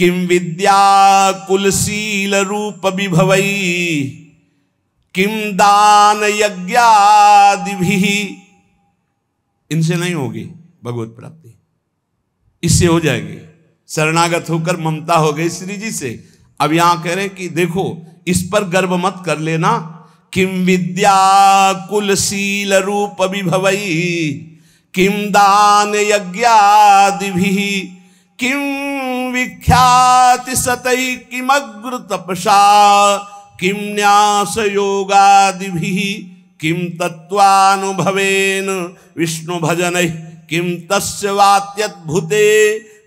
किम विद्या कुलशील रूप विभवई किम दान यज्ञादिभिः। इनसे नहीं होगी भगवत प्राप्ति, इससे हो जाएगी। शरणागत होकर ममता हो गई श्री जी से। अब यहां कह रहे कि देखो इस पर गर्व मत कर लेना। किम विद्या कुलशील रूप विभवई किम दान यज्ञादिभिः किम विख्याति सतई किमग्र तपसा किम न्यास योगादिभिः किम तत्वानुभवेन विष्णु भजन किम तस्य वात्यद्भुते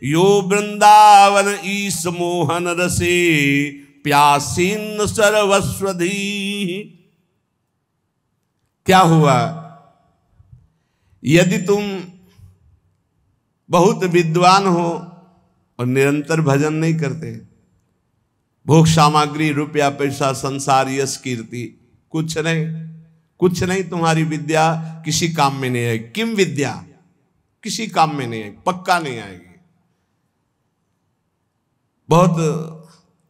यो वृंदावन ईश मोहन रसे प्यासीन सर्वस्वधी। क्या हुआ? यदि तुम बहुत विद्वान हो और निरंतर भजन नहीं करते, भोग सामग्री रुपया पैसा संसार यश कीर्ति कुछ नहीं तुम्हारी विद्या किसी काम में नहीं आएगी। किम विद्या किसी काम में नहीं आएगी, पक्का नहीं आएगी। बहुत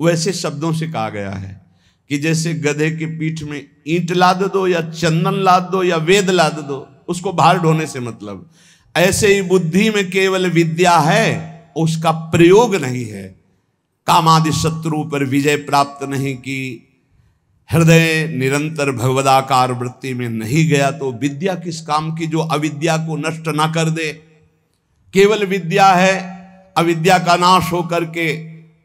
वैसे शब्दों से कहा गया है कि जैसे गधे की पीठ में ईंट लाद दो या चंदन लाद दो या वेद लाद दो, उसको भार ढोने से मतलब। ऐसे ही बुद्धि में केवल विद्या है, उसका प्रयोग नहीं है। कामादि शत्रु पर विजय प्राप्त नहीं की, हृदय निरंतर भगवदाकार वृत्ति में नहीं गया, तो विद्या किस काम की जो अविद्या को नष्ट ना कर दे। केवल विद्या है, अविद्या का नाश हो करके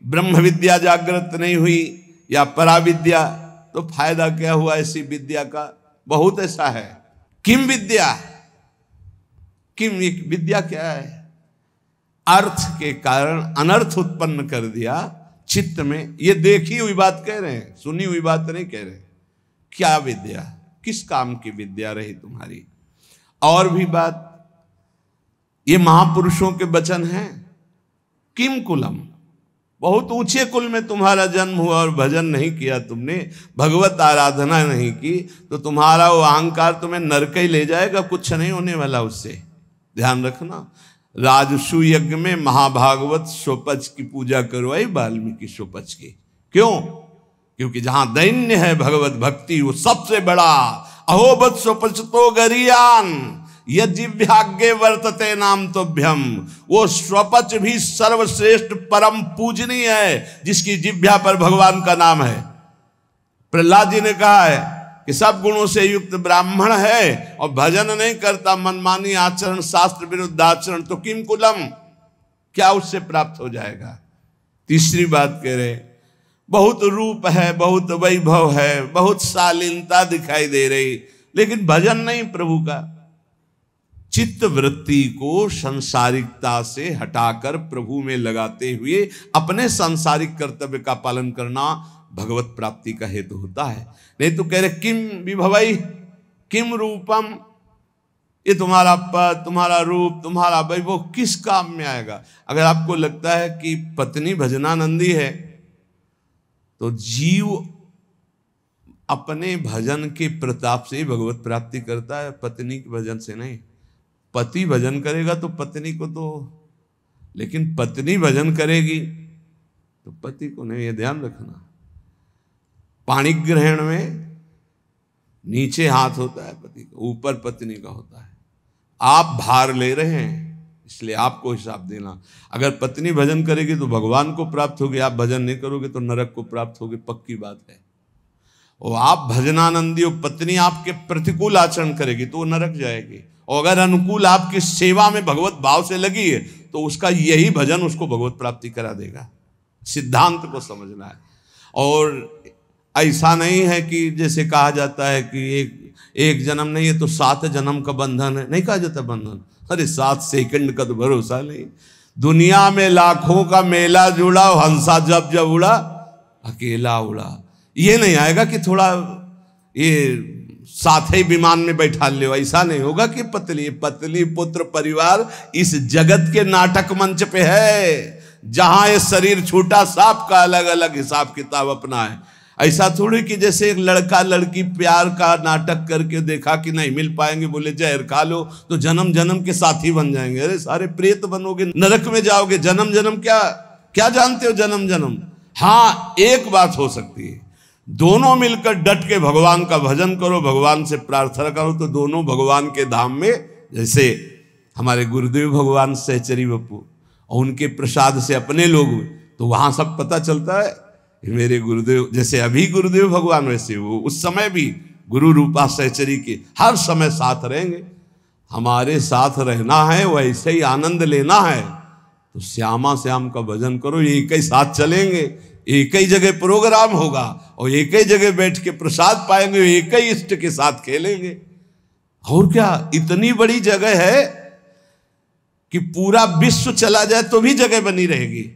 ब्रह्म विद्या जागृत नहीं हुई या पराविद्या, तो फायदा क्या हुआ ऐसी विद्या का? बहुत ऐसा है। किम विद्या, किम विद्या क्या है? अर्थ के कारण अनर्थ उत्पन्न कर दिया चित्त में। ये देखी हुई बात कह रहे हैं, सुनी हुई बात नहीं कह रहे। क्या विद्या, किस काम की विद्या रही तुम्हारी? और भी बात, ये महापुरुषों के वचन हैं। किम कुलम, बहुत ऊंचे कुल में तुम्हारा जन्म हुआ और भजन नहीं किया तुमने, भगवत आराधना नहीं की, तो तुम्हारा वो अहंकार तुम्हें नरक ही ले जाएगा, कुछ नहीं होने वाला उससे। ध्यान रखना। राजसु यज्ञ में महाभागवत स्वपच की पूजा करवाई वाल्मीकि स्वपच की। क्यों? क्योंकि जहां दैन्य है भगवत भक्ति वो सबसे बड़ा। अहोबत स्वपच तो गरियान यज्ञाग्ञे वर्तते नाम तोभ्यम। वो स्वपच भी सर्वश्रेष्ठ परम पूजनीय है जिसकी जिह्वा पर भगवान का नाम है। प्रहलाद जी ने कहा है कि सब गुणों से युक्त ब्राह्मण है और भजन नहीं करता, मनमानी आचरण, शास्त्र विरुद्ध आचरण, तो किम कुलम, क्या उससे प्राप्त हो जाएगा? तीसरी बात कह रहे, बहुत रूप है, बहुत वैभव है, बहुत शालीनता दिखाई दे रही, लेकिन भजन नहीं प्रभु का। चित्त वृत्ति को संसारिकता से हटाकर प्रभु में लगाते हुए अपने सांसारिक कर्तव्य का पालन करना भगवत प्राप्ति का हेतु होता है। नहीं तो कह रहे किम विभवई किम रूपम, ये तुम्हारा पद, तुम्हारा रूप, तुम्हारा वैभव किस काम में आएगा? अगर आपको लगता है कि पत्नी भजनानंदी है तो जीव अपने भजन के प्रताप से भगवत प्राप्ति करता है, पत्नी के भजन से नहीं। पति भजन करेगा तो पत्नी को तो, लेकिन पत्नी भजन करेगी तो पति को नहीं, ये ध्यान रखना। पाणी ग्रहण में नीचे हाथ होता है पति का, ऊपर पत्नी का होता है। आप भार ले रहे हैं इसलिए आपको हिसाब देना। अगर पत्नी भजन करेगी तो भगवान को प्राप्त होगी, आप भजन नहीं करोगे तो नरक को प्राप्त होगी, पक्की बात है। और आप भजनानंदी हो, पत्नी आपके प्रतिकूल आचरण करेगी तो वो नरक जाएगी, और अगर अनुकूल आपकी सेवा में भगवत भाव से लगी है तो उसका यही भजन उसको भगवत प्राप्ति करा देगा। सिद्धांत को समझना है। और ऐसा नहीं है कि जैसे कहा जाता है कि एक जन्म नहीं है तो 7 जन्म का बंधन है, नहीं कहा जाता बंधन। अरे 7 सेकंड का तो भरोसा नहीं। दुनिया में लाखों का मेला जुड़ा, हंसा जब जब उड़ा अकेला उड़ा। ये नहीं आएगा कि थोड़ा ये साथ ही विमान में बैठा ले, ऐसा नहीं होगा कि पत्नी पुत्र परिवार इस जगत के नाटक मंच पे है, जहां ये शरीर छूटा सबका अलग अलग हिसाब किताब अपना है। ऐसा थोड़ी कि जैसे एक लड़का लड़की प्यार का नाटक करके देखा कि नहीं मिल पाएंगे, बोले जहर खा लो तो जन्म जन्म के साथी बन जाएंगे। अरे सारे प्रेत बनोगे, नरक में जाओगे, जन्म जन्म क्या क्या जानते हो जन्म जन्म? हाँ, एक बात हो सकती है, दोनों मिलकर डट के भगवान का भजन करो, भगवान से प्रार्थना करो, तो दोनों भगवान के धाम में, जैसे हमारे गुरुदेव भगवान सहचरी बप्पू और उनके प्रसाद से अपने लोग, तो वहां सब पता चलता है मेरे गुरुदेव, जैसे अभी गुरुदेव भगवान वैसे वो उस समय भी गुरु रूपा सहचरी के हर समय साथ रहेंगे। हमारे साथ रहना है, वैसे ही आनंद लेना है, तो श्यामा श्याम का भजन करो, एक ही साथ चलेंगे, एक ही जगह प्रोग्राम होगा और एक ही जगह बैठ के प्रसाद पाएंगे, एक ही इष्ट के साथ खेलेंगे। और क्या, इतनी बड़ी जगह है कि पूरा विश्व चला जाए तो भी जगह बनी रहेगी।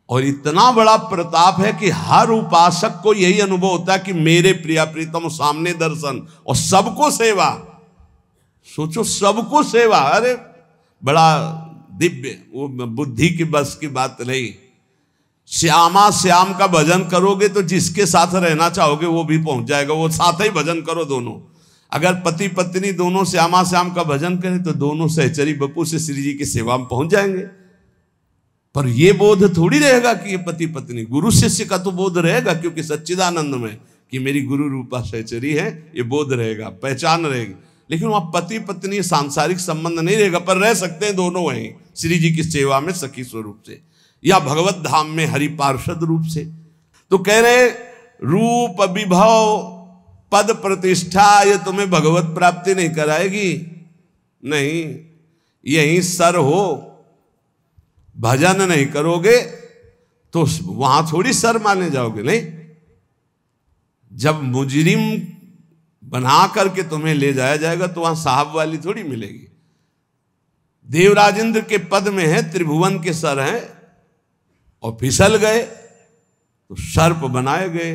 और इतना बड़ा प्रताप है कि हर उपासक को यही अनुभव होता है कि मेरे प्रिया प्रीतम सामने दर्शन और सबको सेवा। सोचो, सबको सेवा, अरे बड़ा दिव्य, वो बुद्धि की बस की बात नहीं। श्यामा श्याम का भजन करोगे तो जिसके साथ रहना चाहोगे वो भी पहुंच जाएगा, वो साथ ही भजन करो दोनों। अगर पति पत्नी दोनों श्यामा श्याम का भजन करें तो दोनों सहचरी बप्पू से श्री जी की सेवा में पहुंच जाएंगे। पर ये बोध थोड़ी रहेगा कि ये पति पत्नी, गुरु शिष्य का तो बोध रहेगा, क्योंकि सच्चिदानंद में कि मेरी गुरु रूपा सहचरी है, ये बोध रहेगा, पहचान रहेगी। लेकिन वहां पति पत्नी सांसारिक संबंध नहीं रहेगा, पर रह सकते हैं दोनों वहीं श्री जी की सेवा में सखी स्वरूप से, या भगवत धाम में हरि पार्षद रूप से। तो कह रहे रूप विभव पद प्रतिष्ठा ये तुम्हें भगवत प्राप्ति नहीं कराएगी, नहीं, यहीं सर हो, भजन नहीं करोगे तो वहां थोड़ी सर माने जाओगे। नहीं, जब मुजरिम बना करके तुम्हें ले जाया जाएगा तो वहां साहब वाली थोड़ी मिलेगी। देवराजेंद्र के पद में है, त्रिभुवन के सर हैं, और फिसल गए तो सर्प बनाए गए।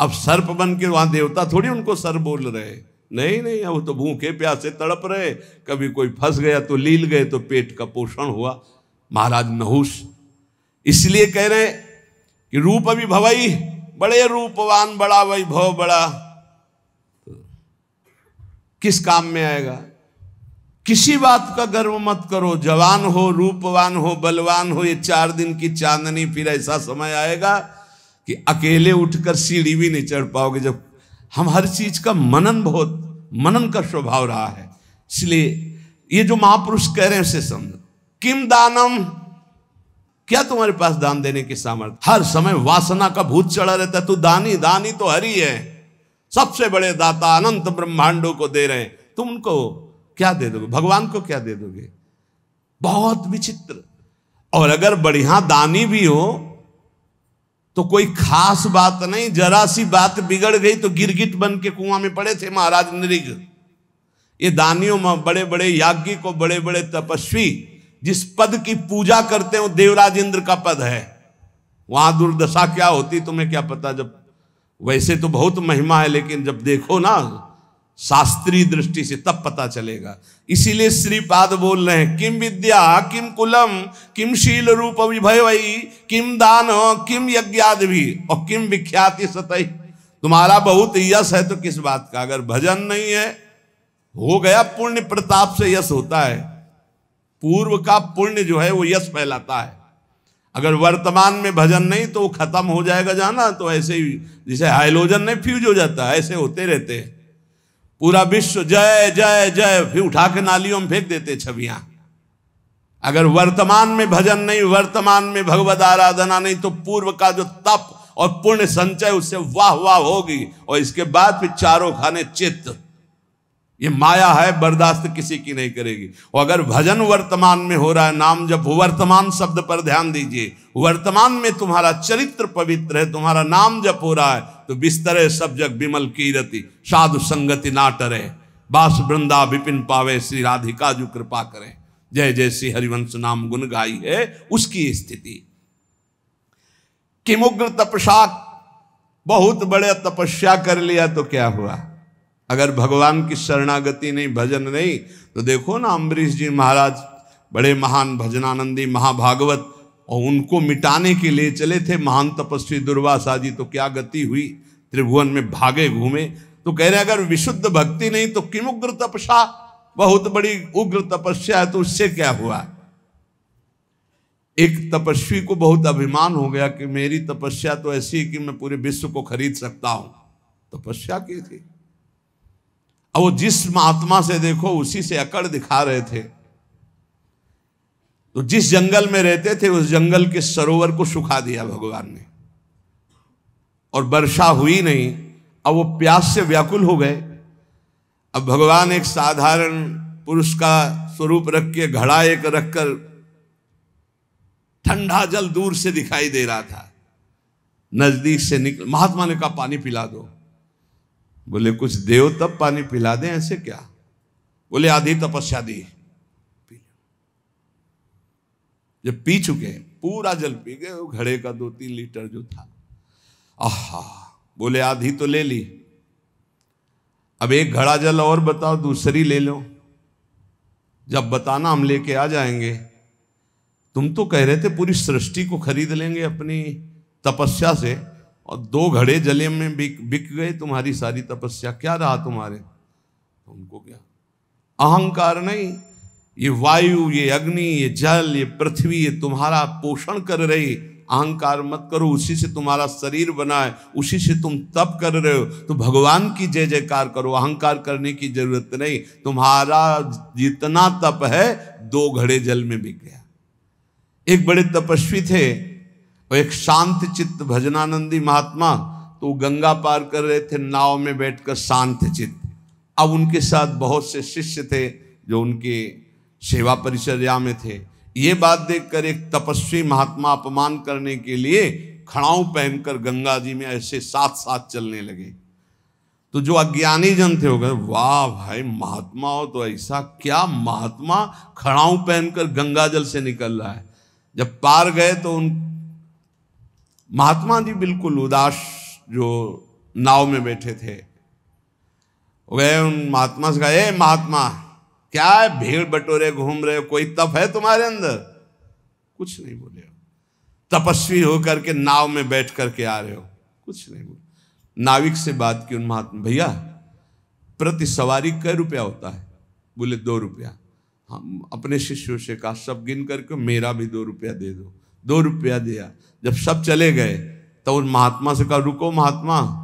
अब सर्प बन के वहां देवता थोड़ी उनको सर बोल रहे, नहीं नहीं, अब तो भूखे प्यासे तड़प रहे, कभी कोई फंस गया तो लील गए तो पेट का पोषण हुआ। महाराज नहुष इसलिए कह रहे कि रूप अभी भवई, बड़े रूपवान, बड़ा वैभव, बड़ा, तो किस काम में आएगा? किसी बात का गर्व मत करो, जवान हो, रूपवान हो, बलवान हो, ये 4 दिन की चांदनी, फिर ऐसा समय आएगा कि अकेले उठकर सीढ़ी भी नहीं चढ़ पाओगे। जब हम हर चीज का मनन का स्वभाव रहा है, इसलिए ये जो महापुरुष कह रहे हैं उसे समझो। किम दानम, क्या तुम्हारे पास दान देने की सामर्थ्य? हर समय वासना का भूत चढ़ा रहता है, तू दानी, दानी तो हरि है, सबसे बड़े दाता, अनंत ब्रह्मांडों को दे रहे हैं, तुम उनको क्या दे दोगे? भगवान को क्या दे दोगे? बहुत विचित्र। और अगर बढ़िया दानी भी हो तो कोई खास बात नहीं, जरा सी बात बिगड़ गई तो गिरगिट बन के कुआं में पड़े थे महाराज नृग। ये दानियों में बड़े बड़े याज्ञिक, बड़े बड़े तपस्वी जिस पद की पूजा करते हो देवराज इंद्र का पद है, वहां दुर्दशा क्या होती तुम्हें क्या पता। जब वैसे तो बहुत महिमा है, लेकिन जब देखो ना शास्त्रीय दृष्टि से तब पता चलेगा। इसीलिए श्रीपाद बोल रहे हैं, किम विद्या किम कुलम किम शील रूप विभवई किम दान किम यज्ञादि भी और किम विख्याति सतई। तुम्हारा बहुत यश है तो किस बात का? अगर भजन नहीं है, हो गया, पुण्य प्रताप से यश होता है, पूर्व का पुण्य जो है वो यश फैलाता है। अगर वर्तमान में भजन नहीं तो वो खत्म हो जाएगा जाना, तो ऐसे ही जैसे हाइलोजन नहीं फ्यूज हो जाता है, ऐसे होते रहते हैं। पूरा विश्व जय जय जय, फिर उठा के नालियों में फेंक देते छवियां। अगर वर्तमान में भजन नहीं, वर्तमान में भगवद आराधना नहीं, तो पूर्व का जो तप और पुण्य संचय उससे वाह वाह होगी, और इसके बाद फिर चारों खाने चित्त। ये माया है, बर्दाश्त किसी की नहीं करेगी। और अगर भजन वर्तमान में हो रहा है, नाम जब वर्तमान शब्द पर ध्यान दीजिए, वर्तमान में तुम्हारा चरित्र पवित्र है, तुम्हारा नाम जप हो रहा है, तो बिस्तरे सब जग विमल कीरति साधु संगति ना टरे, बास वृंदा विपिन पावे श्री राधिका जो कृपा करे। जय जय श्री हरिवंश नाम गुण गाई है उसकी स्थिति। किमुग्र तपस्या, बहुत बड़े तपस्या कर लिया तो क्या हुआ? अगर भगवान की शरणागति नहीं, भजन नहीं, तो देखो ना अम्बरीश जी महाराज बड़े महान भजनानंदी महाभागवत, और उनको मिटाने के लिए चले थे महान तपस्वी दुर्वासा जी, तो क्या गति हुई, त्रिभुवन में भागे घूमे। तो कह रहे अगर विशुद्ध भक्ति नहीं तो किम उग्र तपस्या, बहुत बड़ी उग्र तपस्या है तो उससे क्या हुआ? एक तपस्वी को बहुत अभिमान हो गया कि मेरी तपस्या तो ऐसी है कि मैं पूरे विश्व को खरीद सकता हूं। तपस्या की थी। अब वो जिस महात्मा से देखो उसी से अकड़ दिखा रहे थे। तो जिस जंगल में रहते थे उस जंगल के सरोवर को सुखा दिया भगवान ने, और वर्षा हुई नहीं। अब वो प्यास से व्याकुल हो गए। अब भगवान एक साधारण पुरुष का स्वरूप रख के घड़ा एक रखकर ठंडा जल दूर से दिखाई दे रहा था, नजदीक से निकल। महात्मा ने कहा पानी पिला दो। बोले कुछ देव तब पानी पिला दें, ऐसे क्या? बोले आधी तपस्या दी। जब पी चुके पूरा जल पी गए, वो घड़े का 2-3 लीटर जो था, आहा, बोले आधी तो ले ली, अब एक घड़ा जल और बताओ, दूसरी ले लो। जब बताना हम लेके आ जाएंगे। तुम तो कह रहे थे पूरी सृष्टि को खरीद लेंगे अपनी तपस्या से, और 2 घड़े जले में बिक गए तुम्हारी सारी तपस्या। क्या रहा तुम्हारे? उनको क्या अहंकार नहीं, ये वायु, ये अग्नि, ये जल, ये पृथ्वी, ये तुम्हारा पोषण कर रही। अहंकार मत करो, उसी से तुम्हारा शरीर बना है, उसी से तुम तप कर रहे हो, तो भगवान की जय जयकार करो। अहंकार करने की जरूरत नहीं। तुम्हारा जितना तप है 2 घड़े जल में बिक गया। एक बड़े तपस्वी थे, और एक शांत चित्त भजनानंदी महात्मा, तो गंगा पार कर रहे थे नाव में बैठकर शांत चित्त। अब उनके साथ बहुत से शिष्य थे जो उनके सेवा परिचर्या में थे। ये बात देखकर एक तपस्वी महात्मा अपमान करने के लिए खड़ाऊ पहनकर गंगा जी में ऐसे साथ साथ चलने लगे। तो जो अज्ञानी जन थे वो गए, वाह भाई महात्मा हो तो ऐसा, क्या महात्मा खड़ाऊ पहनकर गंगा जल से निकल रहा है। जब पार गए तो उन महात्मा जी बिल्कुल उदास, जो नाव में बैठे थे, गए उन महात्मा से कहा, ए महात्मा, क्या है भीड़ बटोरे घूम रहे हो, कोई तप है तुम्हारे अंदर? कुछ नहीं बोले हो। तपस्वी होकर के नाव में बैठ करके आ रहे हो, कुछ नहीं बोले। नाविक से बात की उन महात्मा, भैया प्रति सवारी कै रुपया होता है? बोले 2 रुपया। हम अपने शिष्यों से कहा सब गिन करके मेरा भी 2 रुपया दे दो। 2 रुपया दिया। जब सब चले गए तो उन महात्मा से कहा, रुको महात्मा,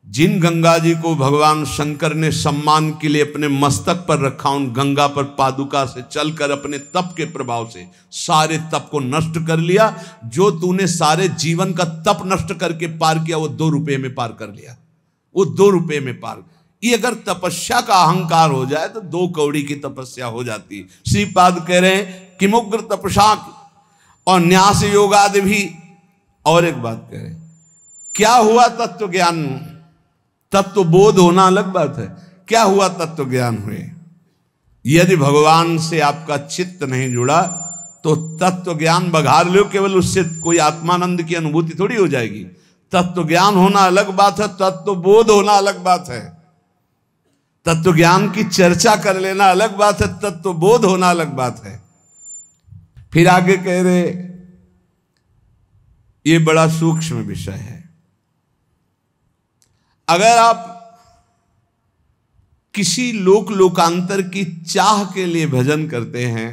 जिन गंगा जी को भगवान शंकर ने सम्मान के लिए अपने मस्तक पर रखा, उन गंगा पर पादुका से चलकर अपने तप के प्रभाव से सारे तप को नष्ट कर लिया। जो तूने सारे जीवन का तप नष्ट करके पार किया, वो 2 रुपये में पार कर लिया। वो 2 रुपये में पार। ये अगर तपस्या का अहंकार हो जाए तो 2 कौड़ी की तपस्या हो जाती है। श्रीपाद कह रहे हैं कि मुग्र तपसा और न्यास योगादि भी। और एक बात कह रहे हैं, क्या हुआ तत्व ज्ञान? तत्व बोध होना अलग बात है, क्या हुआ तत्व ज्ञान हुए? यदि भगवान से आपका चित्त नहीं जुड़ा तो तत्व ज्ञान बघार लो, केवल उससे कोई आत्मानंद की अनुभूति थोड़ी हो जाएगी। तत्व ज्ञान होना अलग बात है, तत्व बोध होना अलग बात है। तत्व ज्ञान की चर्चा कर लेना अलग बात है, तत्व बोध होना अलग बात है। फिर आगे कह रहे, ये बड़ा सूक्ष्म विषय है। अगर आप किसी लोकांतर की चाह के लिए भजन करते हैं,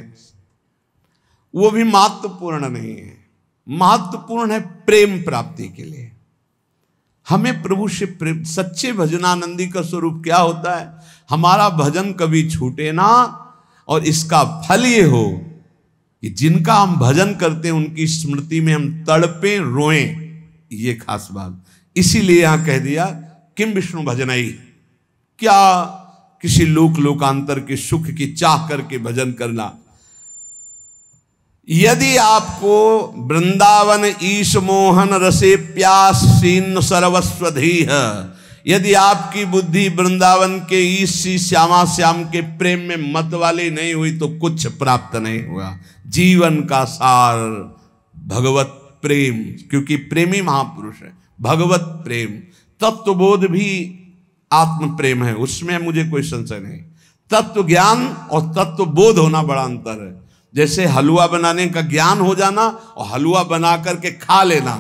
वो भी महत्वपूर्ण नहीं है। महत्वपूर्ण है प्रेम प्राप्ति के लिए। हमें प्रभु से प्रेम। सच्चे भजनानंदी का स्वरूप क्या होता है? हमारा भजन कभी छूटे ना, और इसका फल ये हो कि जिनका हम भजन करते हैं उनकी स्मृति में हम तड़पे रोएं। ये खास बात। इसीलिए यहां कह दिया किम विष्णु भजनई, क्या किसी लोकांतर के सुख की चाह करके भजन करना। यदि आपको वृंदावन ईश मोहन रसे प्यास सीन सर्वस्वधी है, यदि आपकी बुद्धि वृंदावन के ईश श्यामा श्याम के प्रेम में मत वाली नहीं हुई तो कुछ प्राप्त नहीं हुआ। जीवन का सार भगवत प्रेम, क्योंकि प्रेमी महापुरुष है। भगवत प्रेम, तत्वबोध भी आत्म प्रेम है, उसमें मुझे कोई संशय नहीं। तत्व ज्ञान और तत्व बोध होना बड़ा अंतर है। जैसे हलवा बनाने का ज्ञान हो जाना और हलवा बना करके खा लेना,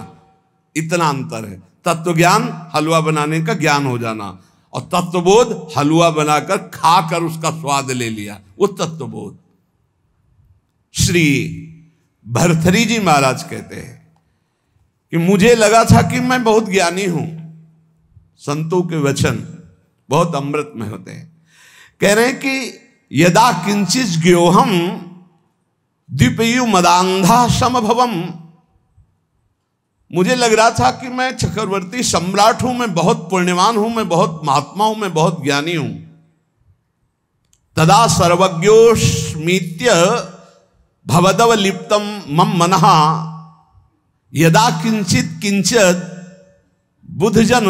इतना अंतर है। तत्व ज्ञान हलवा बनाने का ज्ञान हो जाना, और तत्वबोध हलवा बनाकर खाकर उसका स्वाद ले लिया, वो तत्वबोध। श्री भर्तृहरि जी महाराज कहते हैं कि मुझे लगा था कि मैं बहुत ज्ञानी हूं। संतों के वचन बहुत अमृत में होते हैं। कह रहे हैं कि यदा किंचित ज्ञोहम द्विपयु मदांधा समभवम। मुझे लग रहा था कि मैं चक्रवर्ती सम्राट हूं, मैं बहुत पुण्यवान हूं, मैं बहुत महात्मा हूं, मैं बहुत ज्ञानी हूं। तदा सर्वज्ञोस्मीत्य भवदव लिप्तम मम मनः यदा किंचित किंचित बुधजन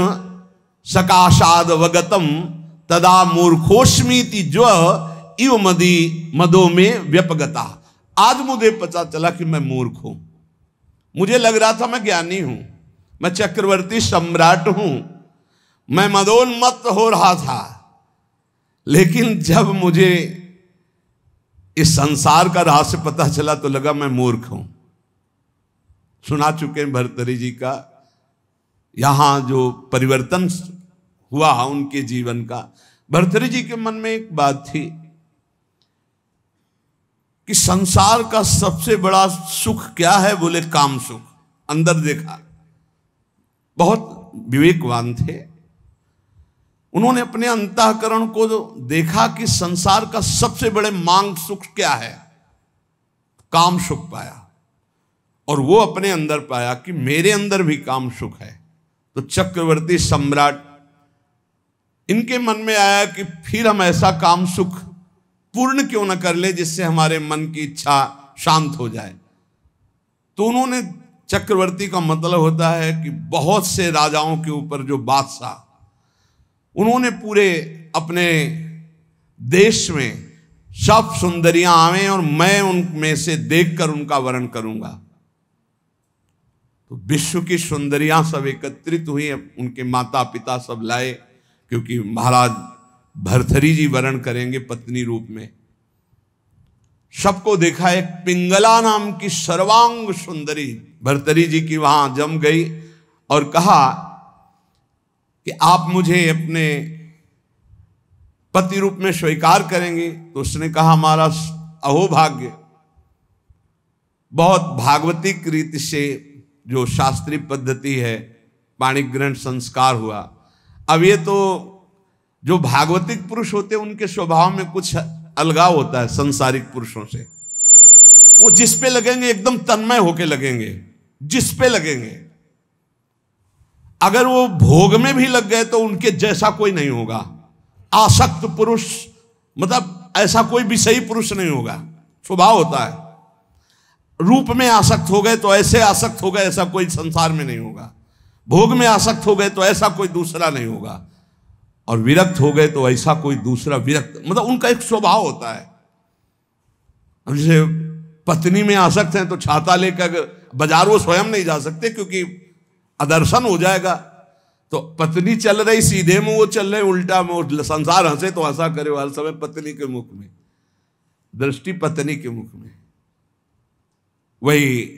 सकाशादवगतम तदा मूर्खोस्मीति जो इव मदी मदो में व्यपगता। आज मुझे पता चला कि मैं मूर्ख हूं। मुझे लग रहा था मैं ज्ञानी हूं, मैं चक्रवर्ती सम्राट हूं, मैं मदोन्मत्त हो रहा था। लेकिन जब मुझे इस संसार का रहस्य पता चला तो लगा मैं मूर्ख हूं। सुना चुके हैं भर्तृहरि जी का यहां जो परिवर्तन हुआ उनके जीवन का। भर्तृहरि जी के मन में एक बात थी कि संसार का सबसे बड़ा सुख क्या है? बोले काम सुख। अंदर देखा, बहुत विवेकवान थे। उन्होंने अपने अंतःकरण को देखा कि संसार का सबसे बड़े मांग सुख क्या है? काम सुख पाया। और वो अपने अंदर पाया कि मेरे अंदर भी काम सुख है। तो चक्रवर्ती सम्राट, इनके मन में आया कि फिर हम ऐसा काम सुख पूर्ण क्यों न कर ले जिससे हमारे मन की इच्छा शांत हो जाए। तो उन्होंने, चक्रवर्ती का मतलब होता है कि बहुत से राजाओं के ऊपर जो बादशाह, उन्होंने पूरे अपने देश में सब सुंदरियां आवे और मैं उनमें से देखकर उनका वर्ण करूंगा। तो विश्व की सुंदरियां सब एकत्रित हुई, उनके माता पिता सब लाए, क्योंकि महाराज भर्तृहरि जी वर्ण करेंगे पत्नी रूप में। सबको देखा, एक पिंगला नाम की सर्वांग सुंदरी भर्तृहरि जी की वहां जम गई और कहा कि आप मुझे अपने पति रूप में स्वीकार करेंगे? तो उसने कहा हमारा अहोभाग्य। बहुत भागवतिक रीति से जो शास्त्रीय पद्धति है, पाणिक ग्रंथ संस्कार हुआ। अब ये तो जो भागवतिक पुरुष होते हैं उनके स्वभाव में कुछ अलगाव होता है संसारिक पुरुषों से। वो जिस पे लगेंगे एकदम तन्मय होके लगेंगे, जिस पे लगेंगे। अगर वो भोग में भी लग गए तो उनके जैसा कोई नहीं होगा। आसक्त पुरुष मतलब ऐसा कोई विषयी पुरुष नहीं होगा, स्वभाव होता है। रूप में आसक्त हो गए तो ऐसे आसक्त हो गए, ऐसा कोई संसार में नहीं होगा। भोग में आसक्त हो गए तो ऐसा कोई दूसरा नहीं होगा। और विरक्त हो गए तो ऐसा कोई दूसरा विरक्त, मतलब उनका एक स्वभाव होता है। जैसे पत्नी में आसक्त हैं तो छाता लेकर बाजार वो स्वयं नहीं जा सकते क्योंकि अदर्शन हो जाएगा। तो पत्नी चल रही सीधे में, वो चल रहे उल्टा में, संसार हंसे तो हंसा करे हर समय पत्नी के मुख में, दृष्टि पत्नी के मुख में। वही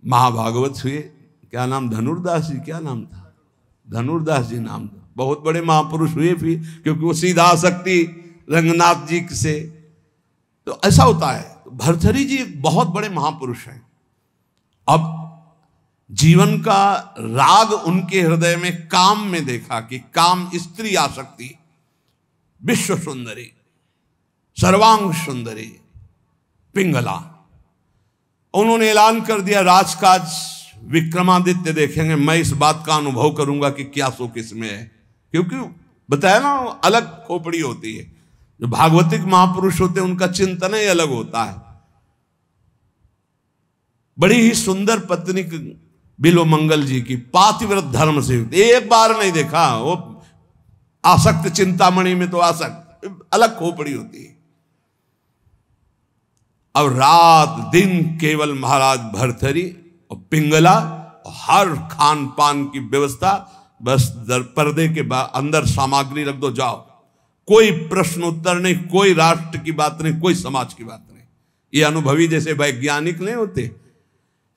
महाभागवत हुए, क्या नाम, धनुर्दास जी, क्या नाम था? धनुर्दास जी नाम था। बहुत बड़े महापुरुष हुए भी, क्योंकि वो सीधा आसक्ति रंगनाथ जी से। तो ऐसा होता है। तो भर्तृहरि जी एक बहुत बड़े महापुरुष हैं। अब जीवन का राग उनके हृदय में काम में देखा कि काम स्त्री आसक्ति, विश्व सुंदरी, सर्वांग सुंदरी, पिंगला। उन्होंने ऐलान कर दिया राजकाज विक्रमादित्य देखेंगे, मैं इस बात का अनुभव करूंगा कि क्या सुख इसमें है। क्योंकि बताया ना, अलग खोपड़ी होती है। जो भागवतिक महापुरुष होते हैं उनका चिंतन ही अलग होता है। बड़ी ही सुंदर पत्नी बिल्वमंगल जी की, पातिव्रत धर्म से, एक बार नहीं देखा। वो आसक्त चिंतामणि में तो आसक्त, अलग खोपड़ी होती है। अब रात दिन केवल महाराज भर्तृहरि और पिंगला, और हर खान पान की व्यवस्था, बस पर्दे के अंदर सामग्री रख दो, जाओ। कोई प्रश्न उत्तर नहीं, कोई राष्ट्र की बात नहीं, कोई समाज की बात नहीं। ये अनुभवी जैसे वैज्ञानिक नहीं होते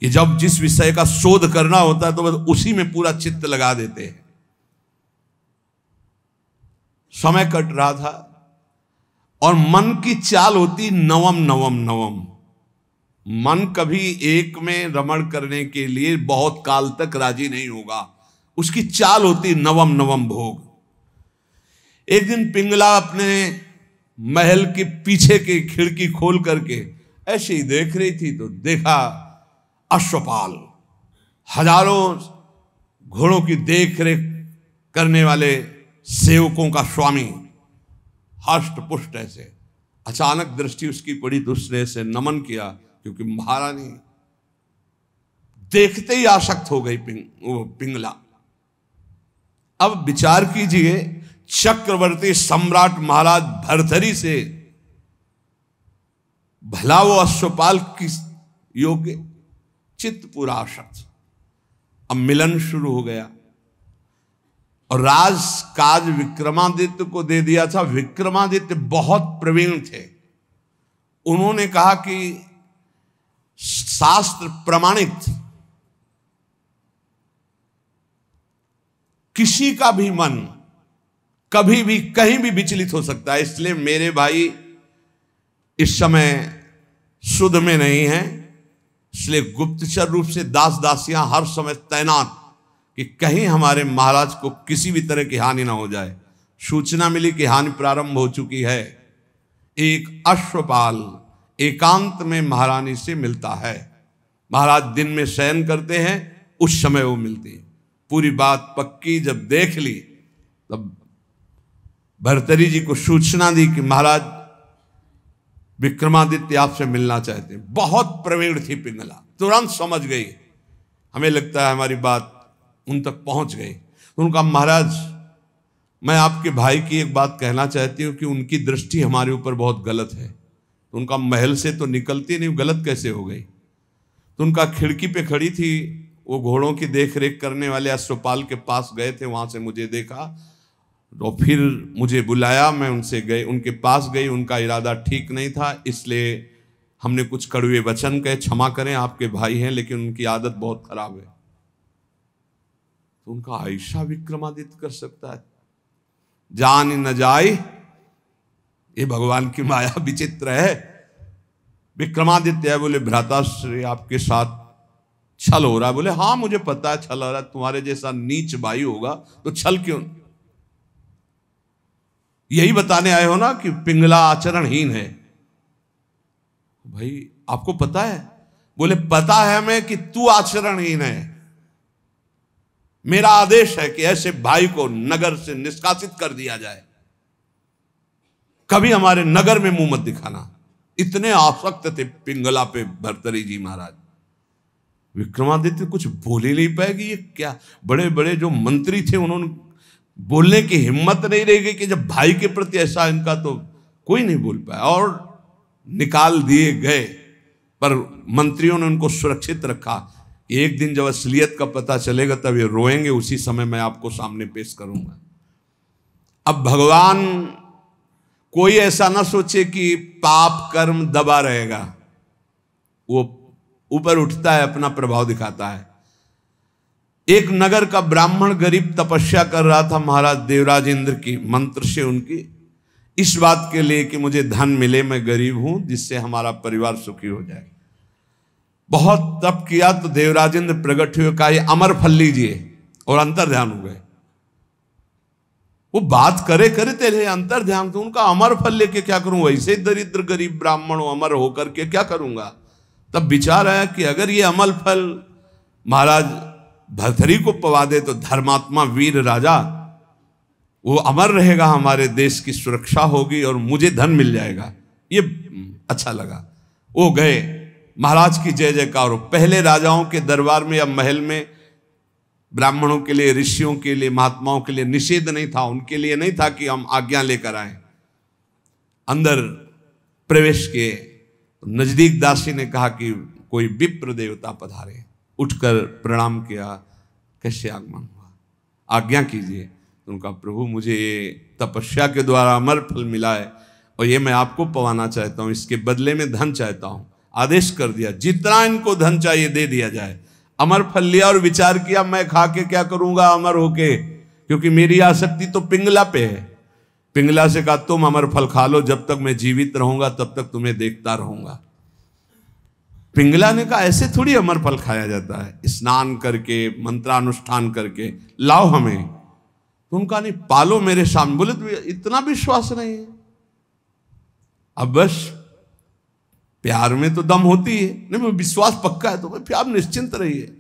कि जब जिस विषय का शोध करना होता है तो बस उसी में पूरा चित्त लगा देते हैं। समय कट रहा था और मन की चाल होती नवम नवम नवम। मन कभी एक में रमण करने के लिए बहुत काल तक राजी नहीं होगा, उसकी चाल होती नवम नवम भोग। एक दिन पिंगला अपने महल के पीछे की खिड़की खोल करके ऐसे ही देख रही थी तो देखा अश्वपाल, हजारों घोड़ों की देख रेख करने वाले सेवकों का स्वामी, हष्ट पुष्ट ऐसे। अचानक दृष्टि उसकी पड़ी तो उसने ऐसे नमन किया, क्योंकि महारानी देखते ही आसक्त हो गई पिंगला। अब विचार कीजिए, चक्रवर्ती सम्राट महाराज भर्तरी से भला वो अश्वपाल किस योग्य, चित्त पूरा आसक्त। अब मिलन शुरू हो गया और राज काज विक्रमादित्य को दे दिया था। विक्रमादित्य बहुत प्रवीण थे, उन्होंने कहा कि शास्त्र प्रमाणित किसी का भी मन कभी भी कहीं भी विचलित हो सकता है, इसलिए मेरे भाई इस समय सुध में नहीं है, इसलिए गुप्तचर रूप से दास दासियां हर समय तैनात कि कहीं हमारे महाराज को किसी भी तरह की हानि ना हो जाए। सूचना मिली कि हानि प्रारंभ हो चुकी है। एक अश्वपाल एकांत में महारानी से मिलता है। महाराज दिन में शयन करते हैं, उस समय वो मिलती है। पूरी बात पक्की जब देख ली तब भर्तरी जी को सूचना दी कि महाराज विक्रमादित्य आपसे मिलना चाहते हैं। बहुत प्रवीण थी पिंगला, तुरंत समझ गई। हमें लगता है हमारी बात उन तक पहुंच गई। तो उनका महाराज, मैं आपके भाई की एक बात कहना चाहती हूं कि उनकी दृष्टि हमारे ऊपर बहुत गलत है। तो उनका महल से तो निकलती नहीं, गलत कैसे हो गई? तो उनका खिड़की पे खड़ी थी, वो घोड़ों की देख रेख करने वाले अश्वपाल के पास गए थे, वहां से मुझे देखा तो फिर मुझे बुलाया, मैं उनसे गए, उनके पास गई। उनका इरादा ठीक नहीं था, इसलिए हमने कुछ कड़वे वचन कहे, क्षमा करें आपके भाई हैं लेकिन उनकी आदत बहुत खराब है। तो उनका ऐसा विक्रमादित्य कर सकता है? जान न जाए, ये भगवान की माया विचित्र है। विक्रमादित्य है, बोले भ्राताश्री आपके साथ छल हो रहा है। बोले हाँ मुझे पता है छल हो रहा है, तुम्हारे जैसा नीच भाई होगा तो छल क्यों? यही बताने आए हो ना कि पिंगला आचरणहीन है। भाई आपको पता है? बोले पता है हमें कि तू आचरणहीन है। मेरा आदेश है कि ऐसे भाई को नगर से निष्कासित कर दिया जाए, कभी हमारे नगर में मुंह मत दिखाना। इतने आसक्त थे पिंगला पे भर्तरी जी महाराज। विक्रमादित्य कुछ बोल ही नहीं पाएगी। ये क्या, बड़े बड़े जो मंत्री थे उन्होंने बोलने की हिम्मत नहीं रह गई कि जब भाई के प्रति ऐसा इनका, तो कोई नहीं बोल पाया और निकाल दिए गए। पर मंत्रियों ने उनको सुरक्षित रखा। एक दिन जब असलियत का पता चलेगा तब ये रोएंगे, उसी समय मैं आपको सामने पेश करूंगा। अब भगवान कोई ऐसा ना सोचे कि पाप कर्म दबा रहेगा, वो ऊपर उठता है, अपना प्रभाव दिखाता है। एक नगर का ब्राह्मण गरीब तपस्या कर रहा था महाराज देवराज इंद्र की मंत्र से, उनकी इस बात के लिए कि मुझे धन मिले, मैं गरीब हूं, जिससे हमारा परिवार सुखी हो जाए। बहुत तप किया तो देवराज इंद्र प्रकट हुए, कहा ये अमर फल लीजिए, और अंतर ध्यान हो गए। वो बात करे करे तेरे अंतर ध्यान, तो उनका अमर फल लेके क्या करूं? वैसे दरिद्र गरीब ब्राह्मण हो, अमर होकर के क्या करूंगा? तब विचार आया कि अगर ये अमल फल महाराज भर्तरी को पवा दे तो धर्मात्मा वीर राजा वो अमर रहेगा, हमारे देश की सुरक्षा होगी और मुझे धन मिल जाएगा। ये अच्छा लगा। वो गए, महाराज की जय जयकार हो। पहले राजाओं के दरबार में या महल में ब्राह्मणों के लिए, ऋषियों के लिए, महात्माओं के लिए निषेध नहीं था, उनके लिए नहीं था कि हम आज्ञा लेकर आए। अंदर प्रवेश किए, नजदीक दासी ने कहा कि कोई विप्र देवता पधारे। उठकर प्रणाम किया, कैसे आगमन हुआ, आज्ञा कीजिए। तो उनका प्रभु मुझे ये तपस्या के द्वारा अमर फल मिला है और ये मैं आपको पवाना चाहता हूँ, इसके बदले में धन चाहता हूँ। आदेश कर दिया जितना इनको धन चाहिए दे दिया जाए। अमर फल लिया और विचार किया मैं खा के क्या करूंगा अमर होके, क्योंकि मेरी आसक्ति तो पिंगला पे है। पिंगला से कहा तुम अमर फल खा लो, जब तक मैं जीवित रहूंगा तब तक तुम्हें देखता रहूंगा। पिंगला ने कहा ऐसे थोड़ी अमर फल खाया जाता है, स्नान करके मंत्रानुष्ठान करके लाओ हमें। तो उनका नहीं, पालो मेरे सामने। बोले तो इतना विश्वास नहीं है। अब बस प्यार में तो दम होती है, नहीं विश्वास पक्का है तो फिर आप निश्चिंत रहिए।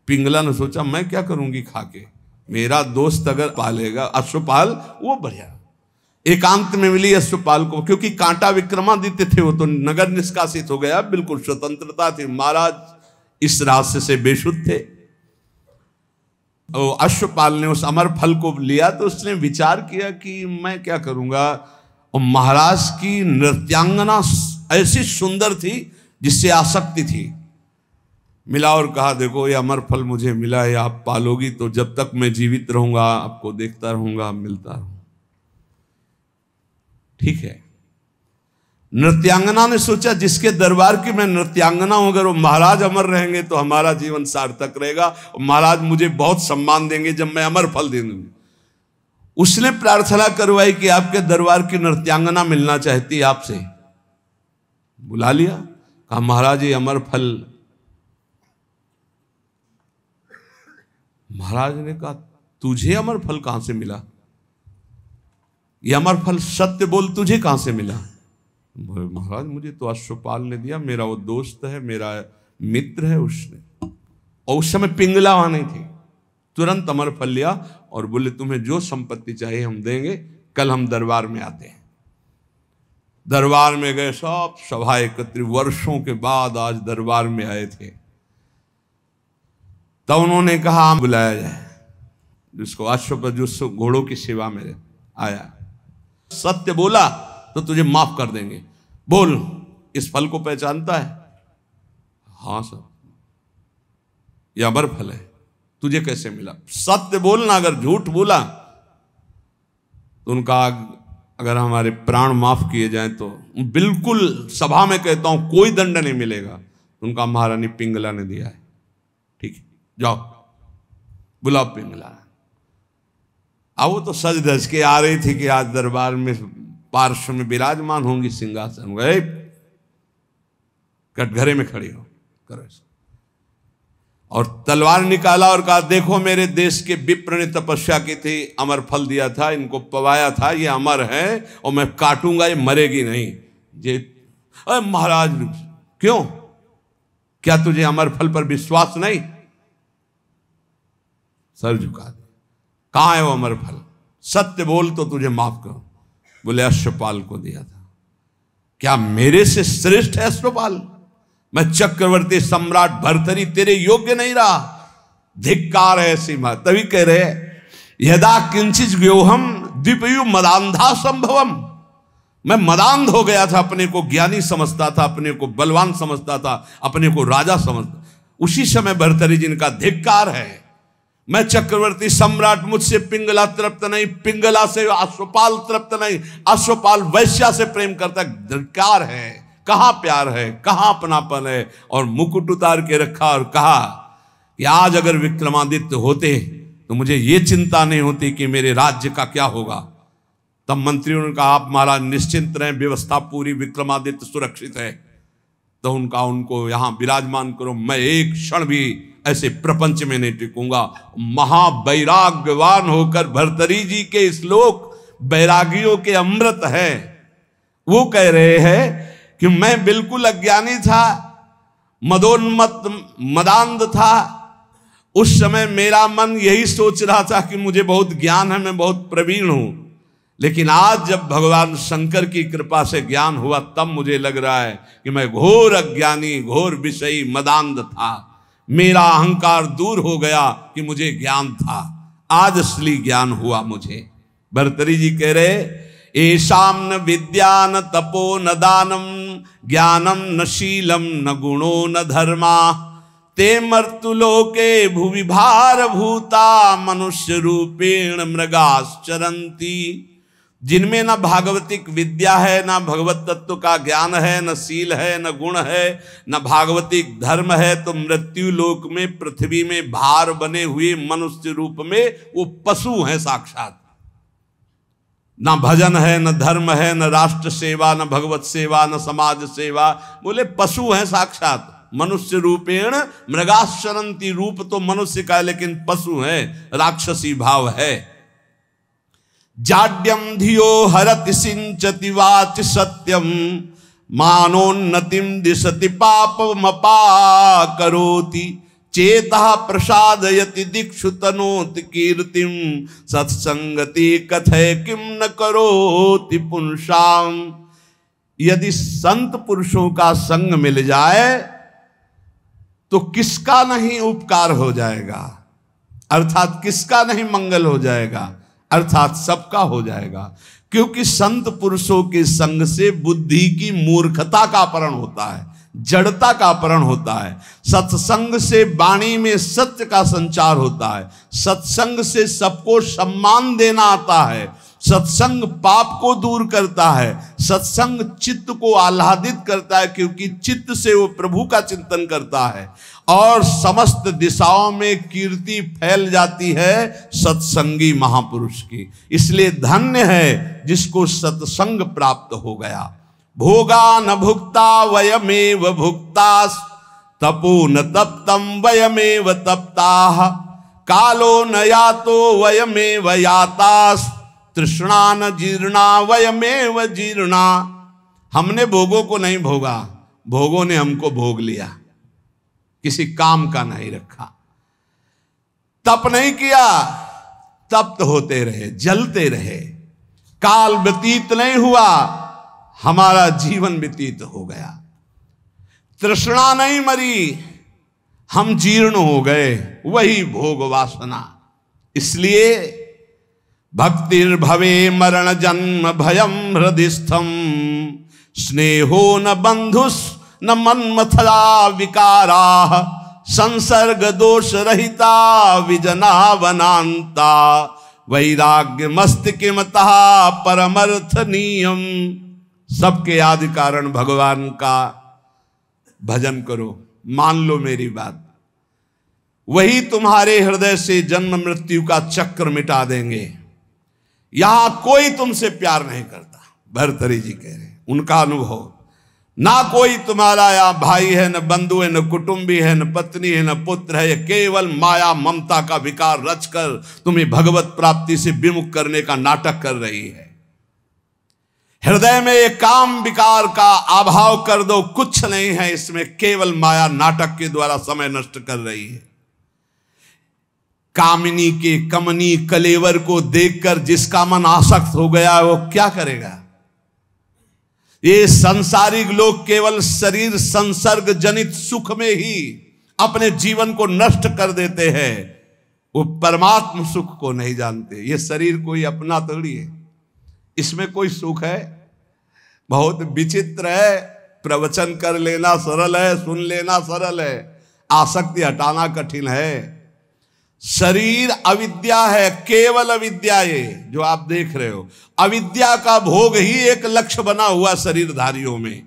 पिंगला ने सोचा मैं क्या करूंगी खा के, मेरा दोस्त अगर पालेगा अश्वपाल वो बढ़िया। एकांत में मिली अश्वपाल को, क्योंकि कांटा विक्रमादित्य थे, वो तो नगर निष्कासित हो गया, बिल्कुल स्वतंत्रता थी। महाराज इस रास्ते से बेशुद्ध थे। अश्वपाल ने उस अमर फल को लिया तो उसने विचार किया कि मैं क्या करूंगा। और महाराज की नृत्यांगना ऐसी सुंदर थी जिससे आसक्ति थी। मिला और कहा देखो ये अमर फल मुझे मिला है, आप पालोगी तो जब तक मैं जीवित रहूंगा आपको देखता रहूंगा, मिलता रहूंगा। ठीक है। नृत्यांगना ने सोचा जिसके दरबार की मैं नृत्यांगना हूं, अगर वो महाराज अमर रहेंगे तो हमारा जीवन सार्थक रहेगा और महाराज मुझे बहुत सम्मान देंगे जब मैं अमर फल दे दूंगी। उसने प्रार्थना करवाई कि आपके दरबार की नृत्यांगना मिलना चाहती है आपसे। बुला लिया, कहा महाराज ये अमर फल। महाराज ने कहा तुझे अमर फल कहां से मिला, ये अमर फल सत्य बोल तुझे कहां से मिला। महाराज मुझे तो अश्वपाल ने दिया, मेरा वो दोस्त है, मेरा मित्र है उसने। और उस समय पिंगला वहां नहीं थी। तुरंत अमर फल लिया और बोले तुम्हें जो संपत्ति चाहिए हम देंगे, कल हम दरबार में आते हैं। दरबार में गए, सब सभा एकत्रित, वर्षों के बाद आज दरबार में आए थे। तब उन्होंने कहा बुलाया जाए जिसको अश्व जो घोड़ों की सेवा में आया। सत्य बोला तो तुझे माफ कर देंगे। बोल इस फल को पहचानता है? हाँ सर, यह अमर फल है, तुझे कैसे मिला? सत्य बोलना, अगर झूठ बोला तो उनका अगर हमारे प्राण माफ किए जाएं तो बिल्कुल सभा में कहता हूं कोई दंड नहीं मिलेगा। उनका महारानी पिंगला ने दिया है। ठीक है, जाओ बुलाओ पिंगला। अब वो तो सज धज के आ रही थी कि आज दरबार में पार्श्व में विराजमान होंगी सिंहासन। गए कटघरे में खड़ी हो करो, और तलवार निकाला और कहा देखो मेरे देश के विप्र ने तपस्या की थी, अमर फल दिया था, इनको पवाया था, ये अमर है और मैं काटूंगा, ये मरेगी नहीं। ये अरे महाराज क्यों, क्या तुझे अमर फल पर विश्वास नहीं? सर झुका दे। कहां है वो अमर फल? सत्य बोल तो तुझे माफ करो। बोले अश्वपाल को दिया था। क्या मेरे से श्रेष्ठ है अश्वपाल? मैं चक्रवर्ती सम्राट भर्तरी तेरे योग्य नहीं रहा? धिक्कार है ऐसी बात। तभी कह रहे यदा किंचित व्योहम द्विपयु मदांधा संभवम। मैं मदांध हो गया था, अपने को ज्ञानी समझता था, अपने को बलवान समझता था, अपने को राजा समझता। उसी समय भर्तरी जिनका धिक्कार है। मैं चक्रवर्ती सम्राट, मुझसे पिंगला तृप्त नहीं, पिंगला से अश्वपाल तृप्त नहीं, अश्वपाल वैश्या से प्रेम करता। धिक्कार है, कहां प्यार है, कहां अपनापन है। और मुकुट उतार के रखा और कहा कि आज अगर विक्रमादित्य होते तो मुझे ये चिंता नहीं होती कि मेरे राज्य का क्या होगा। तब मंत्रियों ने कहा आप महाराज निश्चिंत रहें, व्यवस्था पूरी, विक्रमादित्य सुरक्षित है। तो उनको यहां विराजमान करो, मैं एक क्षण भी ऐसे प्रपंच में नहीं टिकूंगा। महावैराग्यवान होकर भर्तरी जी के श्लोक बैरागियों के अमृत है। वो कह रहे हैं कि मैं बिल्कुल अज्ञानी था, मदोन्मत मदांध था। उस समय मेरा मन यही सोच रहा था कि मुझे बहुत ज्ञान है, मैं बहुत प्रवीण हूं। लेकिन आज जब भगवान शंकर की कृपा से ज्ञान हुआ तब मुझे लग रहा है कि मैं घोर अज्ञानी, घोर विषयी, मदांध था। मेरा अहंकार दूर हो गया कि मुझे ज्ञान था। आज असली ज्ञान हुआ मुझे। भर्तरी जी कह रहे एशाम न विद्या न तपो न दानम ज्ञानम न शीलम न गुणो न धर्मा ते मर्तुलोके भुवि भार भूता मनुष्य रूपेण मृगाश्चरन्ति। जिनमें न भागवतिक विद्या है, न भगवत तत्व का ज्ञान है, न शील है, न गुण है, न भागवतिक धर्म है, तो मृत्यु लोक में पृथ्वी में भार बने हुए मनुष्य रूप में वो पशु हैं साक्षात। न भजन है, न धर्म है, न राष्ट्र सेवा, न भगवत सेवा, न समाज सेवा। बोले पशु हैं साक्षात, मनुष्य रूपेण मृगाश्चरन्ति, रूप तो मनुष्य का है लेकिन पशु है, राक्षसी भाव है। जाड्यम धियो हरति सिंचति वाच सत्यम, मानोन्नतिम दिशति पापमपा करोति, चेतः प्रसादयति दिक्षु तनोति कीर्तिम, सत्संगति कथय किम न करोति पुंसाम। यदि संत पुरुषों का संग मिल जाए तो किसका नहीं उपकार हो जाएगा, अर्थात किसका नहीं मंगल हो जाएगा, अर्थात सबका हो जाएगा। क्योंकि संत पुरुषों के संग से बुद्धि की मूर्खता का अपहरण होता है, जड़ता का अपहरण होता है। सत्संग से वाणी में सत्य का संचार होता है, सत्संग से सबको सम्मान देना आता है, सत्संग पाप को दूर करता है, सत्संग चित्त को आह्लादित करता है, क्योंकि चित्त से वो प्रभु का चिंतन करता है, और समस्त दिशाओं में कीर्ति फैल जाती है सत्संगी महापुरुष की। इसलिए धन्य है जिसको सत्संग प्राप्त हो गया। भोगा न भुक्ता वयमेव भुक्तास, तपो न तप्तम वयमेव तप्ताः, कालो न यातो वयमेव यातास, तृष्णा न जीर्णा वयमेव जीर्णा। हमने भोगों को नहीं भोगा, भोगों ने हमको भोग लिया, किसी काम का नहीं रखा। तप नहीं किया, तप्त होते रहे, जलते रहे। काल व्यतीत नहीं हुआ, हमारा जीवन व्यतीत हो गया। तृष्णा नहीं मरी, हम जीर्ण हो गए, वही भोग वासना। इसलिए भक्तिर्भवे मरण जन्म भयम हृदिस्थम, स्नेहो न बंधुस न मन्मथला विकारा, संसर्ग दोष रहिता विजना वनांता, वैराग्य मस्तिकिमतः परमर्थ नियम। सबके आदि कारण भगवान का भजन करो, मान लो मेरी बात, वही तुम्हारे हृदय से जन्म मृत्यु का चक्र मिटा देंगे। यहां कोई तुमसे प्यार नहीं करता, भर्तरी जी कह रहे, उनका अनुभव। ना कोई तुम्हारा या भाई है, न बंधु है, न कुटुंबी है, न पत्नी है, न पुत्र है। केवल माया ममता का विकार रचकर तुम्हें भगवत प्राप्ति से विमुख करने का नाटक कर रही है। हृदय में एक काम विकार का अभाव कर दो, कुछ नहीं है इसमें, केवल माया नाटक के द्वारा समय नष्ट कर रही है। कामिनी के कमनी कलेवर को देखकर जिसका मन आसक्त हो गया वो क्या करेगा। ये संसारिक लोग केवल शरीर संसर्ग जनित सुख में ही अपने जीवन को नष्ट कर देते हैं, वो परमात्म सुख को नहीं जानते। ये शरीर कोई अपना थोड़ी है, इसमें कोई सुख है। बहुत विचित्र है, प्रवचन कर लेना सरल है, सुन लेना सरल है, आसक्ति हटाना कठिन है। शरीर अविद्या है, केवल अविद्या। ये जो आप देख रहे हो, अविद्या का भोग ही एक लक्ष्य बना हुआ शरीरधारियों में।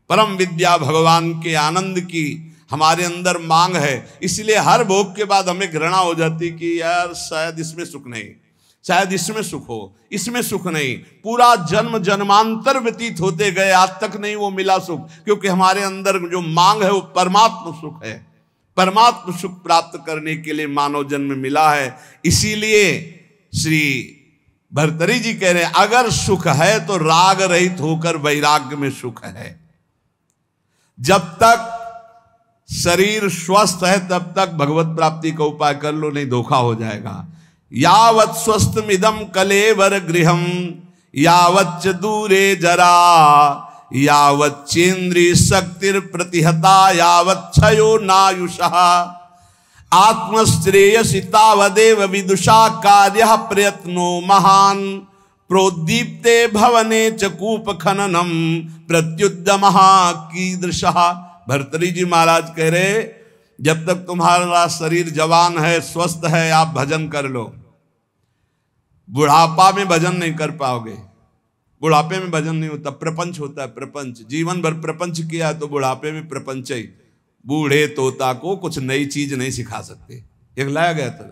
परम विद्या भगवान के आनंद की हमारे अंदर मांग है, इसलिए हर भोग के बाद हमें घृणा हो जाती कि यार शायद इसमें सुख नहीं, शायद इसमें सुख हो, इसमें सुख नहीं। पूरा जन्म जन्मांतर व्यतीत होते गए, आज तक नहीं वो मिला सुख, क्योंकि हमारे अंदर जो मांग है वो परमात्म सुख है। परमात्म सुख प्राप्त करने के लिए मानव जन्म मिला है। इसीलिए श्री भर्तरी जी कह रहे हैं, अगर सुख है तो राग रहित होकर वैराग्य में सुख है। जब तक शरीर स्वस्थ है तब तक भगवत प्राप्ति का उपाय कर लो, नहीं धोखा हो जाएगा। यावत् स्वस्थमिदं कलेवर गृहम, यावच्च दूरे जरा, यावच्चेन्द्रिय शक्तिर प्रतिहता, यावच्छयो नायुषः, आत्मश्रेयसि तावदेव विदुषा कार्यः प्रयत्नो महान, प्रोद्दीप्ते भवने च कूप खननम प्रत्युद्यमः कीदृशः। भर्तरी जी महाराज कह रहे, जब तक तुम्हारा शरीर जवान है, स्वस्थ है, आप भजन कर लो। बुढ़ापा में भजन नहीं कर पाओगे, बुढ़ापे में भजन नहीं होता, प्रपंच होता है। प्रपंच जीवन भर प्रपंच किया तो बुढ़ापे में प्रपंच ही। बूढ़े तोता को कुछ नई चीज नहीं सिखा सकते। एक लाया गया था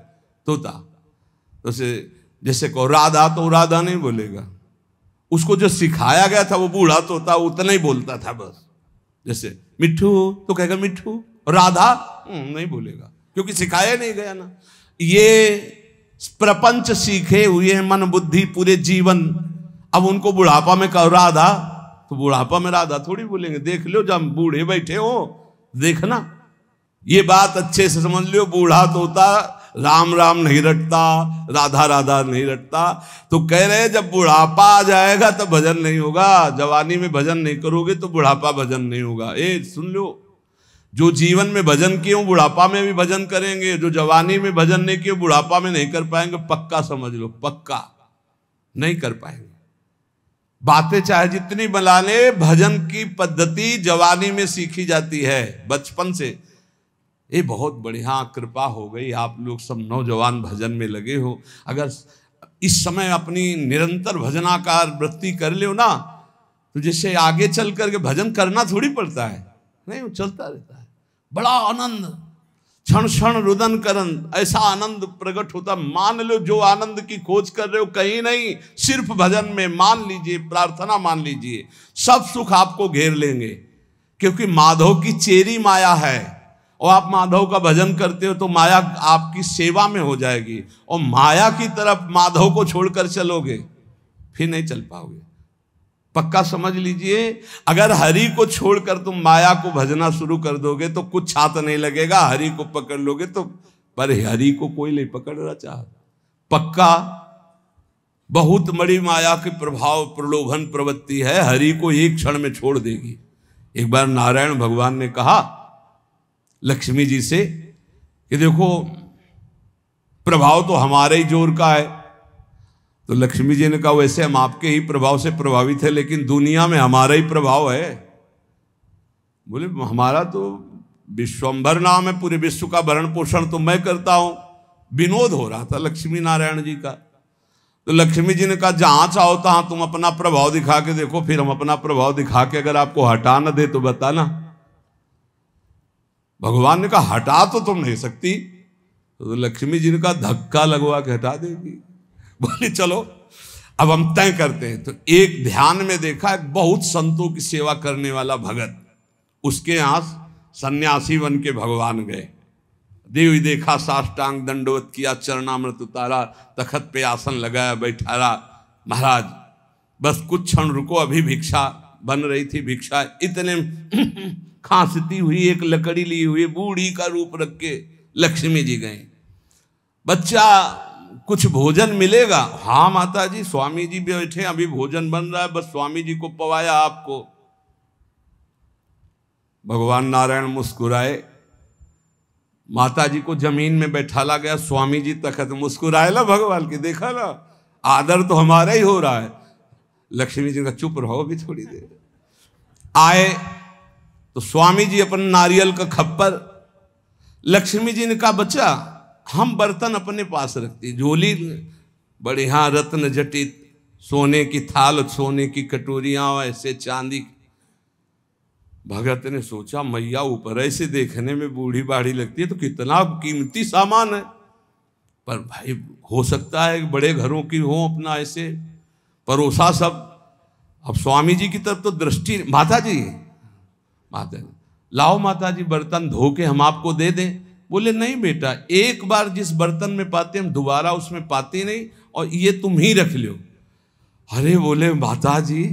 तोता, तो जैसे को राधा, तो राधा नहीं बोलेगा, उसको जो सिखाया गया था वो बूढ़ा तोता उतना ही बोलता था बस। जैसे मिट्ठू तो कहेगा मिट्ठू, राधा नहीं बोलेगा, क्योंकि सिखाया नहीं गया ना। ये प्रपंच सीखे हुए हैं मन बुद्धि पूरे जीवन, अब उनको बुढ़ापा में कहो राधा, तो बुढ़ापा में राधा थोड़ी बोलेंगे। देख लो जब बूढ़े बैठे हो, देखना ये बात अच्छे से समझ लो। बूढ़ा तो होता राम राम नहीं रटता, राधा राधा नहीं रटता। तो कह रहे जब बुढ़ापा आ जाएगा तो भजन नहीं होगा, जवानी में भजन नहीं करोगे तो बुढ़ापा भजन नहीं होगा। ए सुन लो, जो जीवन में भजन किए बुढ़ापा में भी भजन करेंगे, जो जवानी में भजन नहीं किए बुढ़ापा में नहीं कर पाएंगे। पक्का समझ लो, पक्का नहीं कर पाएंगे। बातें चाहे जितनी बना ले, भजन की पद्धति जवानी में सीखी जाती है बचपन से। ये बहुत बढ़िया कृपा हो गई, आप लोग सब नौजवान भजन में लगे हो। अगर इस समय अपनी निरंतर भजनाकार वृत्ति कर लो ना, तो जिससे आगे चल करके भजन करना थोड़ी पड़ता है, नहीं वो चलता रहता है। बड़ा आनंद, क्षण क्षण रुदन करन, ऐसा आनंद प्रकट होता। मान लो जो आनंद की खोज कर रहे हो कहीं नहीं, सिर्फ भजन में मान लीजिए, प्रार्थना मान लीजिए, सब सुख आपको घेर लेंगे। क्योंकि माधव की चेरी माया है, और आप माधव का भजन करते हो तो माया आपकी सेवा में हो जाएगी, और माया की तरफ माधव को छोड़कर चलोगे फिर नहीं चल पाओगे। पक्का समझ लीजिए, अगर हरि को छोड़कर तुम माया को भजना शुरू कर दोगे तो कुछ छात नहीं लगेगा। हरि को पकड़ लोगे तो, पर हरि को कोई नहीं पकड़ रहा चाह। पक्का बहुत बड़ी माया के प्रभाव प्रलोभन प्रवृत्ति है, हरि को एक क्षण में छोड़ देगी। एक बार नारायण भगवान ने कहा लक्ष्मी जी से कि देखो प्रभाव तो हमारे ही जोर का है। तो लक्ष्मी जी ने कहा वैसे हम आपके ही प्रभाव से प्रभावित है, लेकिन दुनिया में हमारा ही प्रभाव है। बोले हमारा तो विश्वंभर नाम है, पूरे विश्व का भरण पोषण तो मैं करता हूं। विनोद हो रहा था लक्ष्मी नारायण जी का। तो लक्ष्मी जी ने कहा जहां चाहो तहां तुम अपना प्रभाव दिखा के देखो, फिर हम अपना प्रभाव दिखा के अगर आपको हटा न दे तो बताना। भगवान ने कहा हटा तो तुम नहीं सकती। तो लक्ष्मी जी ने कहा धक्का लगवा के हटा देगी। बोले चलो अब हम तय करते हैं। तो एक ध्यान में देखा, एक बहुत संतों की सेवा करने वाला भगत, उसके यहां सन्यासी बन के भगवान गए। देवी देखा, साष्टांग दंडवत किया, चरणामृत उतारा, तखत पे आसन लगाया, बैठारा। महाराज बस कुछ क्षण रुको, अभी भिक्षा बन रही थी। भिक्षा इतने खांसती हुई एक लकड़ी ली हुई बूढ़ी का रूप रख के लक्ष्मी जी गए। बच्चा कुछ भोजन मिलेगा? हाँ माता जी, स्वामी जी बैठे, अभी भोजन बन रहा है, बस स्वामी जी को पवाया आपको। भगवान नारायण मुस्कुराए, माता जी को जमीन में बैठाला गया, स्वामी जी तखत। मुस्कुराए ला भगवान की, देखा ना आदर तो हमारा ही हो रहा है। लक्ष्मी जी का चुप रहो भी थोड़ी देर। आए तो स्वामी जी अपन नारियल का खप्पर, लक्ष्मी जी ने कहा बच्चा हम बर्तन अपने पास रखती, झोली बढ़िया रत्न जटित, सोने की थाल, सोने की कटोरियां, ऐसे चांदी। भगत ने सोचा मैया ऊपर ऐसे देखने में बूढ़ी बाढ़ी लगती है तो कितना कीमती सामान है, पर भाई हो सकता है बड़े घरों की हो, अपना ऐसे परोसा सब। अब स्वामी जी की तरफ तो दृष्टि, माता जी लाओ माता जी बर्तन धो के हम आपको दे दें। बोले नहीं बेटा, एक बार जिस बर्तन में पाते हम दोबारा उसमें पाते नहीं, और ये तुम ही रख लो। अरे बोले माता जी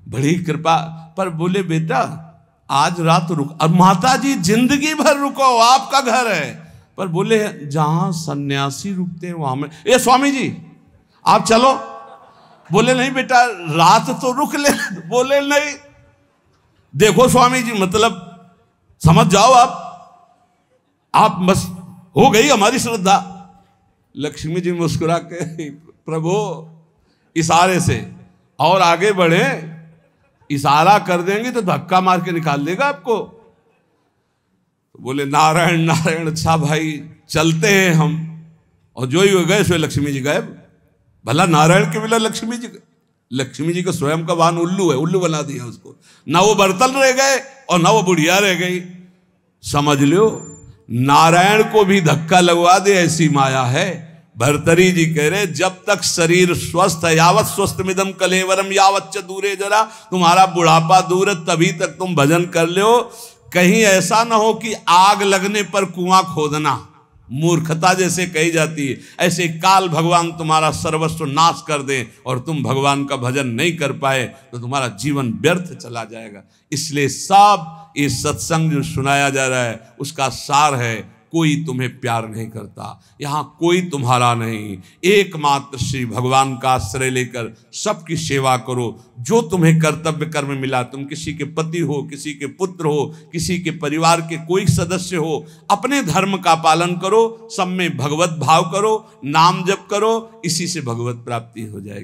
बड़ी कृपा, पर बोले बेटा आज रात रुक। अब माता जी जिंदगी भर रुको, आपका घर है। पर बोले जहां सन्यासी रुकते हैं वहां में, ए स्वामी जी आप चलो। बोले नहीं बेटा रात तो रुक ले। बोले नहीं, देखो स्वामी जी मतलब समझ जाओ आप बस हो गई हमारी श्रद्धा। लक्ष्मी जी मुस्कुरा के प्रभु इशारे से और आगे बढ़े, इशारा कर देंगे तो धक्का मार के निकाल देगा आपको। तो बोले नारायण नारायण, अच्छा भाई चलते हैं हम। और जो ही गए सो लक्ष्मी जी गायब। भला नारायण के बिना लक्ष्मी जी, लक्ष्मी जी का स्वयं का वाहन उल्लू है, उल्लू बना दिया उसको। ना वो बर्तन रह गए और ना वो बुढ़िया रह गई। समझ लो नारायण को भी धक्का लगवा दे ऐसी माया है। भर्तरी जी कह रहे जब तक शरीर स्वस्थ है, यावत स्वस्थ मिदम कलेवरम यावच्च दूरे जरा, तुम्हारा बुढ़ापा दूर है तभी तक तुम भजन कर लो। कहीं ऐसा ना हो कि आग लगने पर कुआं खोदना मूर्खता जैसे कही जाती है, ऐसे काल भगवान तुम्हारा सर्वस्व नाश कर दे और तुम भगवान का भजन नहीं कर पाए तो तुम्हारा जीवन व्यर्थ चला जाएगा। इसलिए सब ये सत्संग जो सुनाया जा रहा है उसका सार है, कोई तुम्हें प्यार नहीं करता, यहाँ कोई तुम्हारा नहीं, एकमात्र श्री भगवान का आश्रय लेकर सबकी सेवा करो। जो तुम्हें कर्तव्य कर्म मिला, तुम किसी के पति हो, किसी के पुत्र हो, किसी के परिवार के कोई सदस्य हो, अपने धर्म का पालन करो, सब में भगवत भाव करो, नाम जप करो, इसी से भगवत प्राप्ति हो जाएगी।